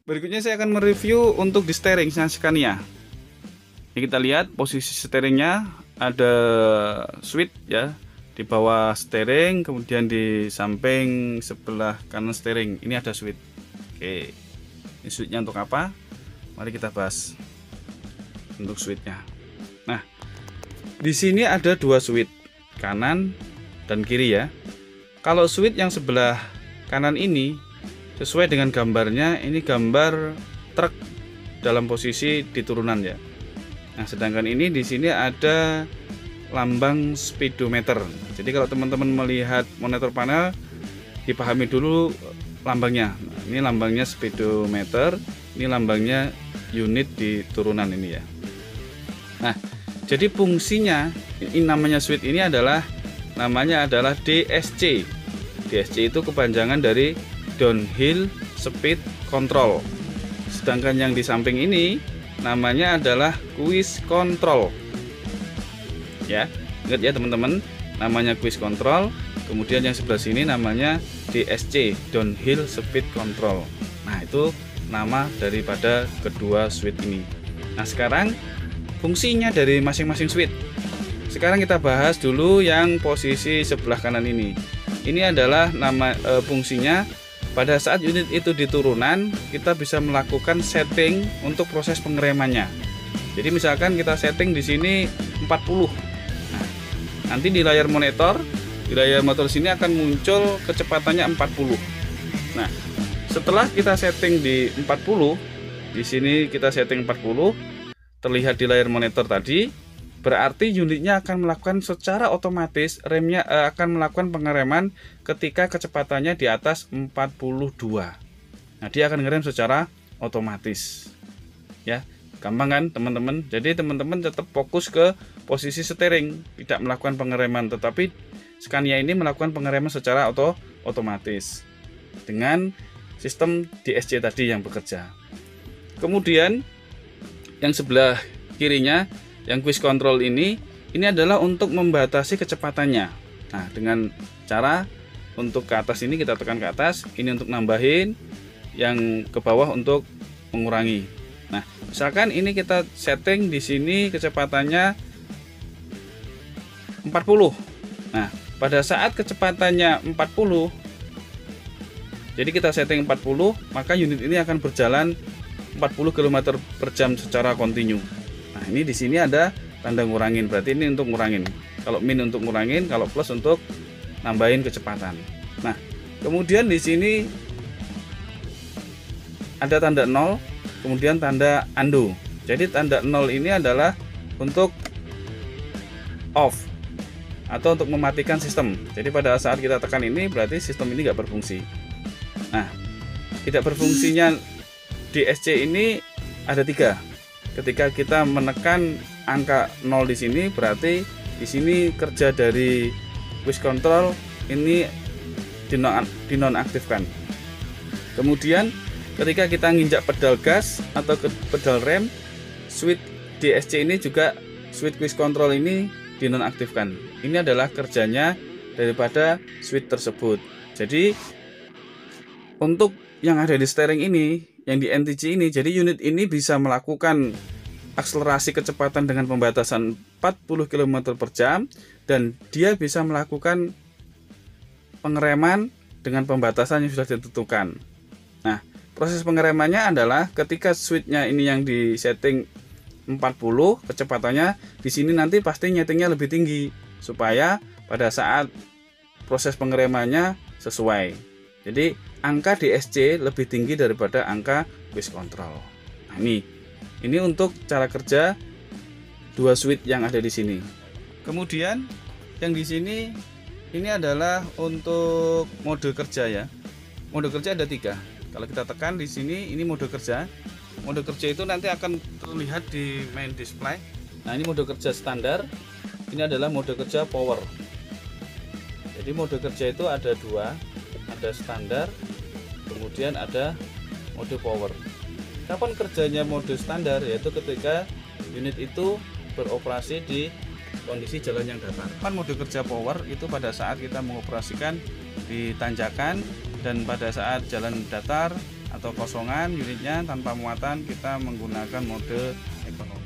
Berikutnya saya akan mereview untuk di steering Scania. Ini kita lihat posisi steeringnya, ada switch ya di bawah steering, kemudian di samping sebelah kanan steering ini ada switch. Oke, ini switchnya untuk apa? Mari kita bahas untuk switchnya. Nah, di sini ada dua switch, kanan dan kiri ya. Kalau switch yang sebelah kanan ini sesuai dengan gambarnya, ini gambar truk dalam posisi di turunan ya. Nah, sedangkan ini di sini ada lambang speedometer. Jadi kalau teman-teman melihat monitor panel, dipahami dulu lambangnya. Nah, ini lambangnya speedometer, ini lambangnya unit di turunan ini ya. Nah, jadi fungsinya ini namanya switch ini adalah namanya adalah DSC. DSC itu kepanjangan dari downhill speed control. Sedangkan yang di samping ini namanya adalah cruise control. Ya, ingat ya teman-teman, namanya cruise control. Kemudian yang sebelah sini namanya DSC, downhill speed control. Nah, itu nama daripada kedua switch ini. Nah, sekarang fungsinya dari masing-masing switch. Sekarang kita bahas dulu yang posisi sebelah kanan ini. Ini adalah fungsinya pada saat unit itu di turunan, kita bisa melakukan setting untuk proses pengeremannya. Jadi misalkan kita setting di sini 40. Nah, nanti di layar monitor sini akan muncul kecepatannya 40. Nah, setelah kita setting di 40, di sini kita setting 40, terlihat di layar monitor tadi, berarti unitnya akan melakukan secara otomatis, remnya akan melakukan pengereman ketika kecepatannya di atas 42. Nah, dia akan ngerem secara otomatis. Ya, gampang kan teman-teman? Jadi teman-teman tetap fokus ke posisi steering, tidak melakukan pengereman, tetapi Scania ini melakukan pengereman secara otomatis dengan sistem DSC tadi yang bekerja. Kemudian yang sebelah kirinya, yang cruise control ini adalah untuk membatasi kecepatannya. Nah, dengan cara untuk ke atas ini kita tekan ke atas, ini untuk nambahin, yang ke bawah untuk mengurangi. Nah, misalkan ini kita setting di sini kecepatannya 40. Nah, pada saat kecepatannya 40, jadi kita setting 40, maka unit ini akan berjalan 40 km per jam secara kontinu. Nah, ini di sini ada tanda ngurangin, berarti ini untuk ngurangin. Kalau min untuk ngurangin, kalau plus untuk nambahin kecepatan. Nah, kemudian di sini ada tanda 0, kemudian tanda undo. Jadi tanda 0 ini adalah untuk off atau untuk mematikan sistem. Jadi pada saat kita tekan ini berarti sistem ini nggak berfungsi. Nah, tidak berfungsinya DSC ini ada 3. Ketika kita menekan angka 0 di sini, berarti di sini kerja dari cruise control ini dinonaktifkan. Kemudian ketika kita nginjak pedal gas atau ke pedal rem, switch DSC ini juga switch cruise control ini dinonaktifkan. Ini adalah kerjanya daripada switch tersebut. Jadi untuk yang ada di steering ini, yang di NTG ini, jadi unit ini bisa melakukan akselerasi kecepatan dengan pembatasan 40 km per jam, dan dia bisa melakukan pengereman dengan pembatasan yang sudah ditentukan. Nah, proses pengeremannya adalah ketika switchnya ini yang di setting 40 kecepatannya, di sini nanti pasti nyetingnya lebih tinggi supaya pada saat proses pengeremannya sesuai. Jadi angka DSC lebih tinggi daripada angka cruise control. Nah, ini untuk cara kerja dua switch yang ada di sini. Kemudian yang di sini ini adalah untuk mode kerja ya. Mode kerja ada 3. Kalau kita tekan di sini, ini mode kerja. Mode kerja itu nanti akan terlihat di main display. Nah, ini mode kerja standar. Ini adalah mode kerja power. Jadi mode kerja itu ada 2, ada standar, kemudian ada mode power. Kapan kerjanya mode standar? Yaitu ketika unit itu beroperasi di kondisi jalan yang datar. Kapan mode kerja power? Itu pada saat kita mengoperasikan di tanjakan, dan pada saat jalan datar atau kosongan unitnya tanpa muatan kita menggunakan mode ekonomi.